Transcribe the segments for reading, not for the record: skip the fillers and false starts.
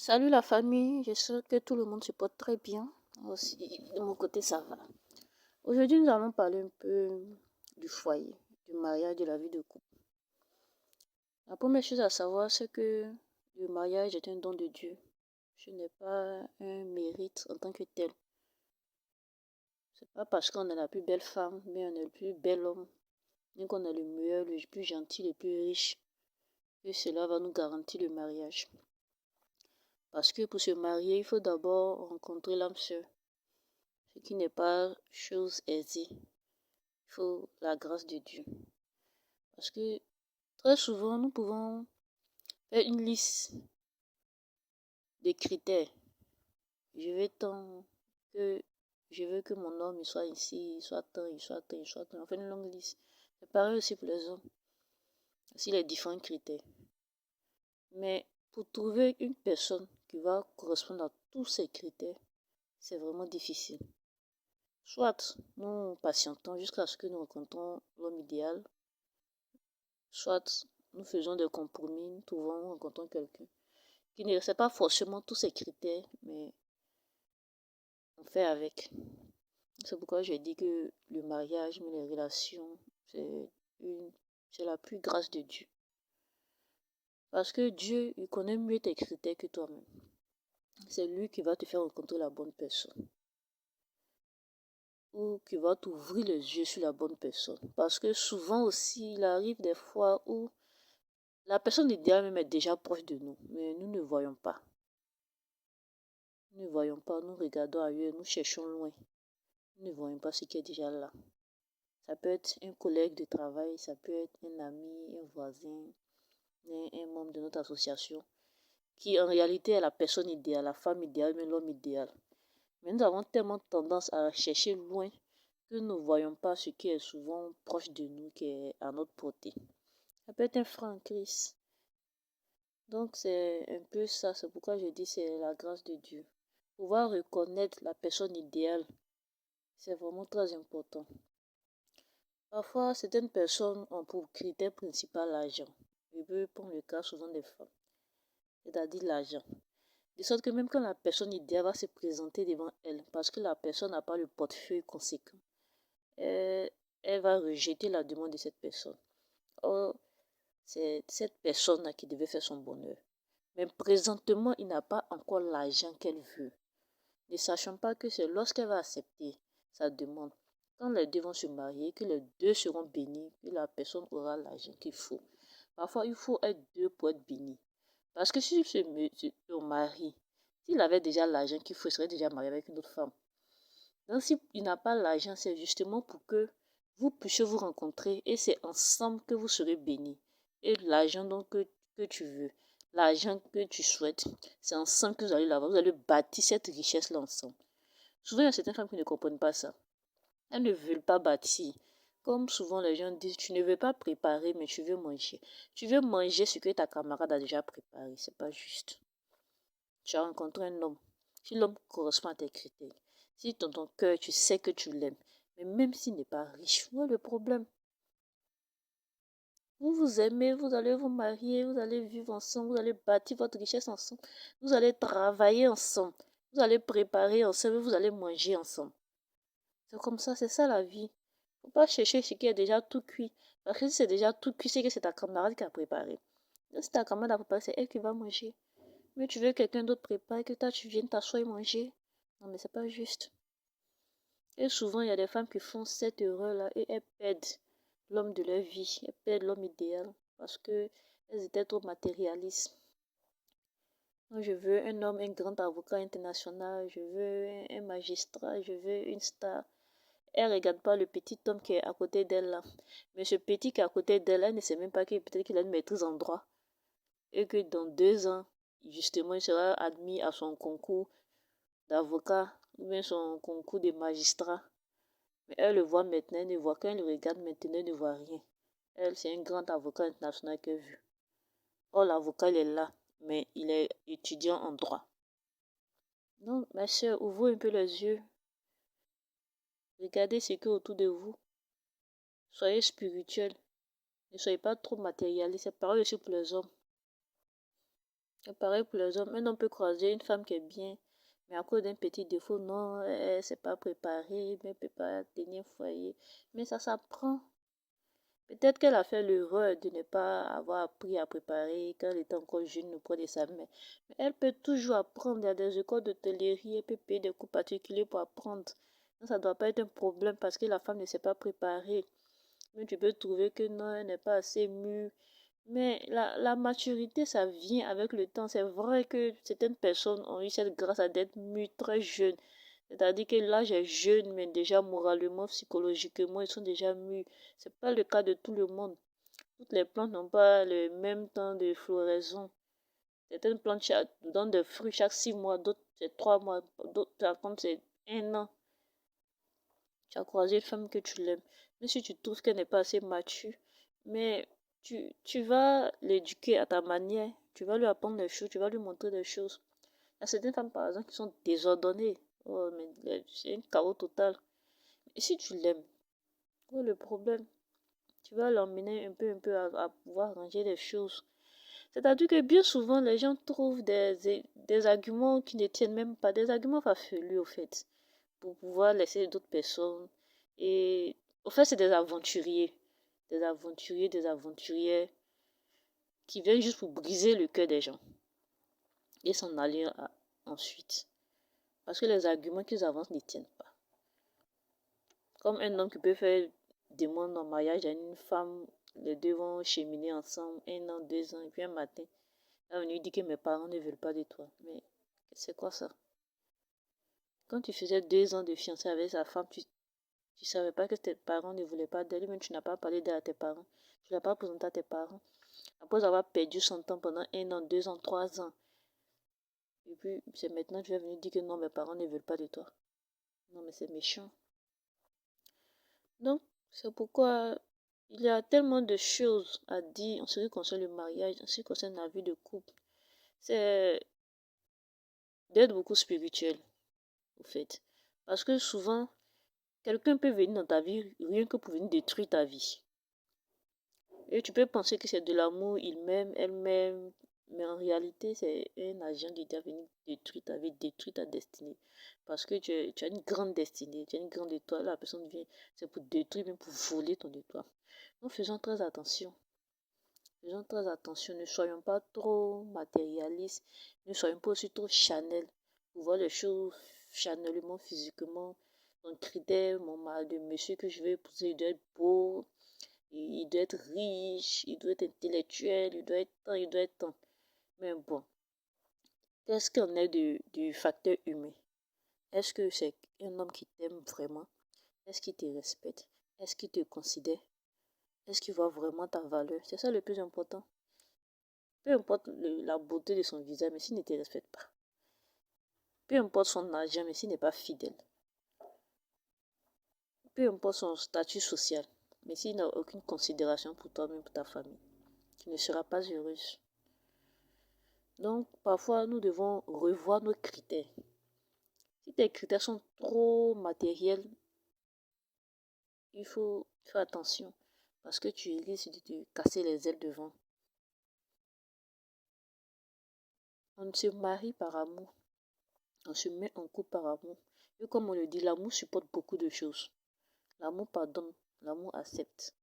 Salut la famille, j'espère que tout le monde se porte très bien. Moi aussi, de mon côté, ça va. Aujourd'hui, nous allons parler un peu du foyer, du mariage, de la vie de couple. La première chose à savoir, c'est que le mariage est un don de Dieu. Ce n'est pas un mérite en tant que tel. C'est pas parce qu'on est la plus belle femme, mais on est le plus bel homme, ni qu'on est le meilleur, le plus gentil, le plus riche, que cela va nous garantir le mariage. Parce que pour se marier, il faut d'abord rencontrer l'âme sœur, ce qui n'est pas chose aisée. Il faut la grâce de Dieu. Parce que très souvent, nous pouvons faire une liste de critères. Je veux tant que je veux que mon homme il soit ici, il soit tant, il soit tant, il soit tant. On fait une longue liste. C'est pareil aussi pour les hommes. Aussi les différents critères. Mais pour trouver une personne qui va correspondre à tous ces critères, c'est vraiment difficile. Soit nous patientons jusqu'à ce que nous rencontrons l'homme idéal, soit nous faisons des compromis, nous trouvons, nous rencontrons quelqu'un qui ne respecte pas forcément tous ces critères, mais on fait avec. C'est pourquoi j'ai dit que le mariage, mais les relations, c'est la plus grâce de Dieu. Parce que Dieu, il connaît mieux tes critères que toi-même. C'est lui qui va te faire rencontrer la bonne personne. Ou qui va t'ouvrir les yeux sur la bonne personne. Parce que souvent aussi, il arrive des fois où la personne idéale même est déjà proche de nous, mais nous ne voyons pas. Nous ne voyons pas, nous regardons ailleurs, nous cherchons loin. Nous ne voyons pas ce qui est déjà là. Ça peut être un collègue de travail, ça peut être un ami, un voisin, un membre de notre association, qui en réalité est la personne idéale, la femme idéale, mais l'homme idéal. Mais nous avons tellement tendance à chercher loin que nous ne voyons pas ce qui est souvent proche de nous, qui est à notre portée. Ça peut être un frère en Christ. Donc c'est un peu ça, c'est pourquoi je dis c'est la grâce de Dieu. Pouvoir reconnaître la personne idéale, c'est vraiment très important. Parfois, certaines personnes ont pour critère principal l'argent. Je veux prendre le cas souvent des femmes, c'est-à-dire l'argent. De sorte que même quand la personne idéale va se présenter devant elle, parce que la personne n'a pas le portefeuille conséquent, elle va rejeter la demande de cette personne. Or, c'est cette personne-là qui devait faire son bonheur. Mais présentement, il n'a pas encore l'argent qu'elle veut. Ne sachant pas que c'est lorsqu'elle va accepter sa demande, quand les deux vont se marier, que les deux seront bénis, que la personne aura l'argent qu'il faut. Parfois, il faut être deux pour être béni. Parce que si son mari, s'il avait déjà l'argent qu'il faut, il serait déjà marié avec une autre femme. Donc, s'il n'a pas l'argent, c'est justement pour que vous puissiez vous rencontrer et c'est ensemble que vous serez bénis. Et l'argent donc que tu veux, l'argent que tu souhaites, c'est ensemble que vous allez l'avoir. Vous allez bâtir cette richesse-là ensemble. Souvent, il y a certaines femmes qui ne comprennent pas ça. Elles ne veulent pas bâtir. Comme souvent les gens disent, tu ne veux pas préparer, mais tu veux manger. Tu veux manger ce que ta camarade a déjà préparé. C'est pas juste. Tu as rencontré un homme. Si l'homme correspond à tes critères, si dans ton cœur tu sais que tu l'aimes, mais même s'il n'est pas riche, où est le problème? Vous vous aimez, vous allez vous marier, vous allez vivre ensemble, vous allez bâtir votre richesse ensemble, vous allez travailler ensemble, vous allez préparer ensemble, vous allez manger ensemble. C'est comme ça, c'est ça la vie. Faut pas chercher ce qui est déjà tout cuit. Parce que si c'est déjà tout cuit, c'est que c'est ta camarade qui a préparé. Donc, si ta camarade a préparé, c'est elle qui va manger. Mais tu veux que quelqu'un d'autre prépare, que toi tu viennes t'asseoir et manger. Non, mais c'est pas juste. Et souvent, il y a des femmes qui font cette erreur-là et elles perdent l'homme de leur vie. Elles perdent l'homme idéal parce qu'elles étaient trop matérialistes. Donc, je veux un homme, un grand avocat international, je veux un magistrat, je veux une star. Elle ne regarde pas le petit homme qui est à côté d'elle là. Mais ce petit qui est à côté d'elle, elle ne sait même pas que peut-être qu'il a une maîtrise en droit. Et que dans 2 ans, justement, il sera admis à son concours d'avocat ou bien son concours de magistrat. Mais elle le voit maintenant, elle ne voit qu'elle le regarde maintenant, elle ne voit rien. Elle, c'est un grand avocat international qu'elle a vu. Or, l'avocat, il est là, mais il est étudiant en droit. Donc, ma soeur, ouvrez un peu les yeux. Regardez ce qui est autour de vous. Soyez spirituel. Ne soyez pas trop matérialiste. C'est pareil aussi pour les hommes. C'est pareil pour les hommes. Un homme peut croiser une femme qui est bien, mais à cause d'un petit défaut, non, elle ne s'est pas préparée, elle ne peut pas tenir foyer. Mais ça s'apprend. Peut-être qu'elle a fait l'erreur de ne pas avoir appris à préparer quand elle était encore jeune auprès de sa mère. Mais elle peut toujours apprendre. Il y a des écoles d'hôtellerie, elle peut payer des cours particuliers pour apprendre. Donc, ça ne doit pas être un problème parce que la femme ne s'est pas préparée. Mais tu peux trouver que non, elle n'est pas assez mûre. Mais la maturité, ça vient avec le temps. C'est vrai que certaines personnes ont eu cette grâce à d'être mûres très jeunes. C'est-à-dire que l'âge est jeune, mais déjà moralement, psychologiquement, ils sont déjà mûrs. C'est pas le cas de tout le monde. Toutes les plantes n'ont pas le même temps de floraison. Certaines plantes donnent des fruits chaque 6 mois, d'autres c'est 3 mois, d'autres par contre c'est 1 an. Tu as croisé une femme que tu l'aimes. Mais si tu trouves qu'elle n'est pas assez mature, mais tu vas l'éduquer à ta manière. Tu vas lui apprendre des choses, tu vas lui montrer des choses. Il y a certaines femmes, par exemple, qui sont désordonnées. Oh, mais c'est un chaos total. Et si tu l'aimes, quoi le problème? Tu vas l'emmener un peu à pouvoir ranger les choses. C'est-à-dire que bien souvent, les gens trouvent des arguments qui ne tiennent même pas, des arguments farfelus, au fait, pour pouvoir laisser d'autres personnes. Et au fait, c'est des aventurières qui viennent juste pour briser le cœur des gens et s'en aller ensuite. Parce que les arguments qu'ils avancent ne tiennent pas. Comme un homme qui peut faire demande en mariage à une femme, les deux vont cheminer ensemble 1 an, 2 ans, et puis un matin, elle va venir dire que mes parents ne veulent pas de toi. Mais c'est quoi ça? Quand tu faisais 2 ans de fiançailles avec sa femme, tu ne savais pas que tes parents ne voulaient pas d'elle, mais tu n'as pas parlé d'elle à tes parents. Tu ne l'as pas présenté à tes parents. Après avoir perdu son temps pendant 1 an, 2 ans, 3 ans. Et puis, c'est maintenant que tu vas venir dire que non, mes parents ne veulent pas de toi. Non, mais c'est méchant. Donc, c'est pourquoi il y a tellement de choses à dire en ce qui concerne le mariage, en ce qui concerne la vie de couple. C'est d'être beaucoup spirituel, au fait. Parce que souvent, quelqu'un peut venir dans ta vie rien que pour venir détruire ta vie. Et tu peux penser que c'est de l'amour, il m'aime, elle m'aime, mais en réalité, c'est un agent qui est venu détruire ta vie, détruire ta destinée. Parce que tu as une grande destinée, tu as une grande étoile, la personne vient, c'est pour détruire, même pour voler ton étoile. Donc faisons très attention. Faisons très attention, ne soyons pas trop matérialistes, ne soyons pas aussi trop Chanel pour voir les choses chanellement, physiquement. Un critère, mon mari de monsieur que je vais épouser, il doit être beau, il doit être riche, il doit être intellectuel, il doit être tant, il doit être tant. Mais bon, qu'est-ce qu'on est du facteur humain? Est-ce que c'est un homme qui t'aime vraiment? Est-ce qu'il te respecte? Est-ce qu'il te considère? Est-ce qu'il voit vraiment ta valeur? C'est ça le plus important. Peu importe la beauté de son visage, mais s'il ne te respecte pas. Peu importe son argent, mais s'il n'est pas fidèle. Peu importe son statut social, mais s'il n'a aucune considération pour toi-même, pour ta famille, tu ne seras pas heureuse. Donc, parfois, nous devons revoir nos critères. Si tes critères sont trop matériels, il faut faire attention parce que tu risques de te casser les ailes devant. On ne se marie par amour, on se met en couple par amour. Et comme on le dit, l'amour supporte beaucoup de choses. L'amour pardonne, l'amour accepte.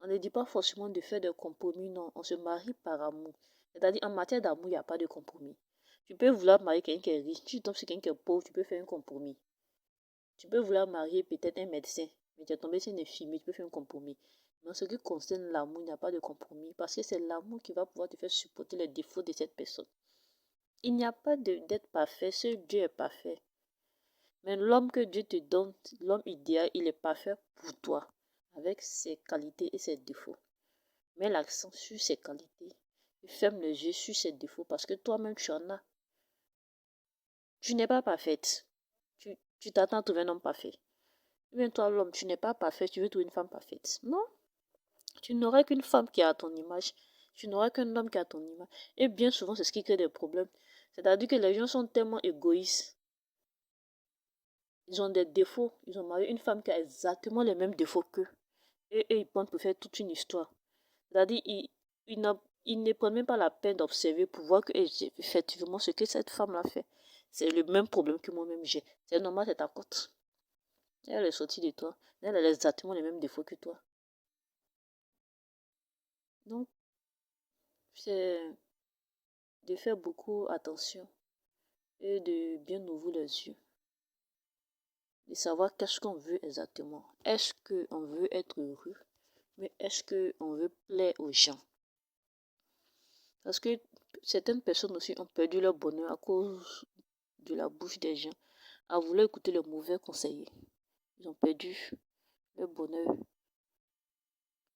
On ne dit pas forcément de faire des compromis, non. On se marie par amour. C'est-à-dire, en matière d'amour, il n'y a pas de compromis. Tu peux vouloir marier quelqu'un qui est riche. Si tu tombes sur quelqu'un qui est pauvre, tu peux faire un compromis. Tu peux vouloir marier peut-être un médecin, mais tu es tombé sur une infirmière, tu peux faire un compromis. Mais en ce qui concerne l'amour, il n'y a pas de compromis. Parce que c'est l'amour qui va pouvoir te faire supporter les défauts de cette personne. Il n'y a pas d'être parfait. Seul Dieu est parfait. Mais l'homme que Dieu te donne, l'homme idéal, il est parfait pour toi, avec ses qualités et ses défauts. Mets l'accent sur ses qualités et ferme les yeux sur ses défauts parce que toi-même tu en as. Tu n'es pas parfaite. Tu t'attends à trouver un homme parfait. Même toi, l'homme, tu n'es pas parfait, tu veux trouver une femme parfaite. Non, tu n'auras qu'une femme qui est à ton image. Tu n'auras qu'un homme qui est à ton image. Et bien souvent, c'est ce qui crée des problèmes. C'est-à-dire que les gens sont tellement égoïstes. Ils ont des défauts. Ils ont marié une femme qui a exactement les mêmes défauts qu'eux. Et ils pensent pour faire toute une histoire. C'est-à-dire, il Ils ne prennent même pas la peine d'observer pour voir que effectivement ce que cette femme-là fait, c'est le même problème que moi-même j'ai. C'est normal, c'est ta faute. Elle est sortie de toi. Elle a exactement les mêmes défauts que toi. Donc, c'est de faire beaucoup attention et de bien ouvrir les yeux. De savoir qu'est-ce qu'on veut exactement. Est-ce qu'on veut être heureux? Mais est-ce qu'on veut plaire aux gens? Parce que certaines personnes aussi ont perdu leur bonheur à cause de la bouche des gens, à vouloir écouter les mauvais conseillers. Ils ont perdu leur bonheur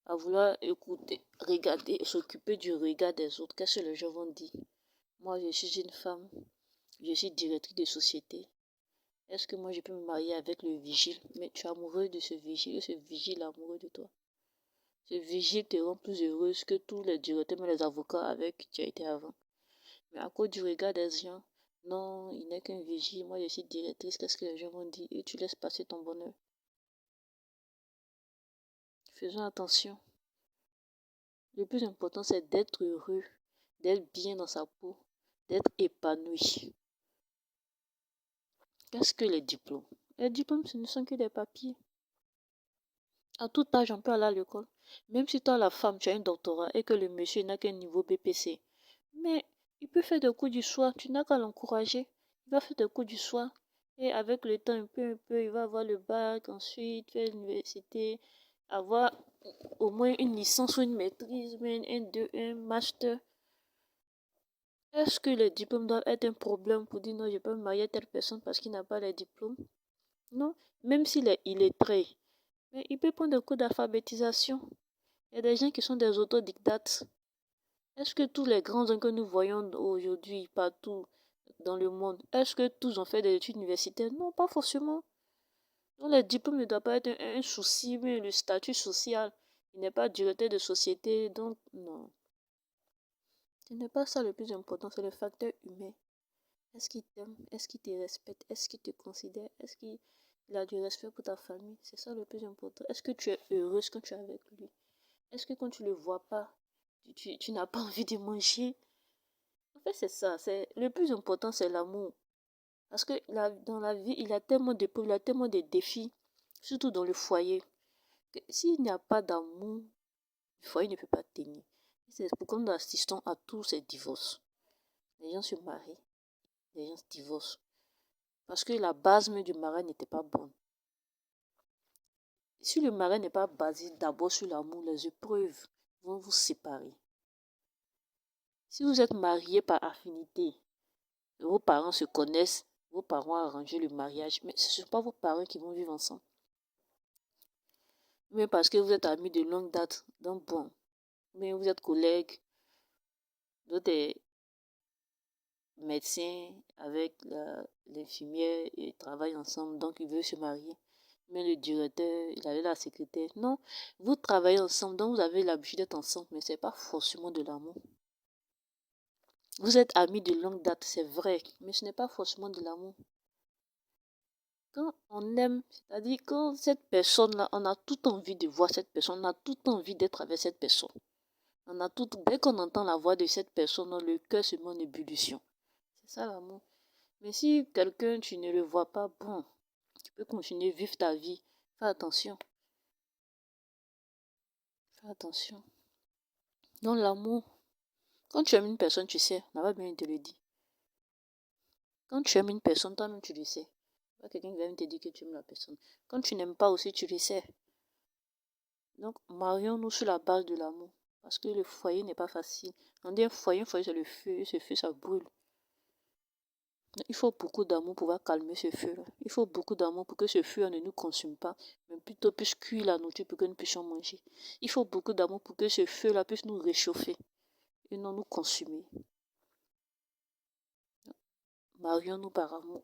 à vouloir écouter, regarder et s'occuper du regard des autres. Qu'est-ce que les gens vont dire? Moi, je suis une femme, je suis directrice de société. Est-ce que moi, je peux me marier avec le vigile? Mais tu es amoureux de ce vigile, et ce vigile est amoureux de toi. Ce vigile te rend plus heureuse que tous les directeurs, mais les avocats avec qui tu as été avant. Mais à cause du regard des gens, non, il n'est qu'un vigile, moi je suis directrice, qu'est-ce que les gens vont dire? Et tu laisses passer ton bonheur. Faisons attention. Le plus important, c'est d'être heureux, d'être bien dans sa peau, d'être épanoui. Qu'est-ce que les diplômes? Les diplômes, ce ne sont que des papiers. À tout âge, on peut aller à l'école. Même si toi, la femme, tu as un doctorat et que le monsieur n'a qu'un niveau BPC. Mais il peut faire des cours du soir, tu n'as qu'à l'encourager. Il va faire des cours du soir. Et avec le temps, un peu, il va avoir le bac, ensuite faire l'université, avoir au moins une licence ou une maîtrise, un master. Est-ce que les diplômes doivent être un problème pour dire non, je peux me marier à telle personne parce qu'il n'a pas les diplômes? Non, même s'il est illettré, mais il peut prendre des cours d'alphabétisation. Il y a des gens qui sont des autodidactes. Est-ce que tous les grands hommes que nous voyons aujourd'hui partout dans le monde, est-ce que tous ont fait des études universitaires? Non, pas forcément. Donc les diplômes ne doivent pas être un souci, mais le statut social. Il n'est pas directeur de société, donc non. Ce n'est pas ça le plus important, c'est le facteur humain. Est-ce qu'il t'aime? Est-ce qu'il te respecte? Est-ce qu'il te considère? Est-ce qu'il a du respect pour ta famille? C'est ça le plus important. Est-ce que tu es heureuse quand tu es avec lui? Est-ce que quand tu ne le vois pas, tu n'as pas envie de manger? En fait, c'est ça. Le plus important, c'est l'amour. Parce que dans la vie, il y a tellement d'épreuves, il y a tellement de défis, surtout dans le foyer, que s'il n'y a pas d'amour, le foyer ne peut pas tenir. C'est pourquoi nous assistons à tous ces divorces. Les gens se marient, les gens se divorcent. Parce que la base même du mariage n'était pas bonne. Si le mariage n'est pas basé d'abord sur l'amour, les épreuves vont vous séparer. Si vous êtes marié par affinité, vos parents se connaissent, vos parents ont arrangé le mariage, mais ce ne sont pas vos parents qui vont vivre ensemble. Mais parce que vous êtes amis de longue date, donc bon, mais vous êtes collègues, d'autres médecins avec l'infirmière, ils travaillent ensemble, donc ils veulent se marier. Mais le directeur, il avait la secrétaire. Non, vous travaillez ensemble, donc vous avez l'habitude d'être ensemble, mais ce n'est pas forcément de l'amour. Vous êtes amis de longue date, c'est vrai, mais ce n'est pas forcément de l'amour. Quand on aime, c'est-à-dire quand cette personne-là, on a tout envie de voir cette personne, on a tout envie d'être avec cette personne. Dès qu'on entend la voix de cette personne, le cœur se met en ébullition. C'est ça l'amour. Mais si quelqu'un, tu ne le vois pas, bon, tu peux continuer à vivre ta vie. Fais attention. Fais attention. Donc l'amour, quand tu aimes une personne, tu sais, on va bien te le dire. Quand tu aimes une personne, toi-même tu le sais. Pas quelqu'un qui va te dire que tu aimes la personne. Quand tu n'aimes pas aussi, tu le sais. Donc marions-nous sur la base de l'amour. Parce que le foyer n'est pas facile. On dit un foyer c'est le feu, et ce feu ça brûle. Il faut beaucoup d'amour pour pouvoir calmer ce feu-là. Il faut beaucoup d'amour pour que ce feu ne nous consume pas, mais plutôt puisse cuire la nourriture pour que nous puissions manger. Il faut beaucoup d'amour pour que ce feu-là puisse nous réchauffer et non nous consumer. Marions-nous par amour.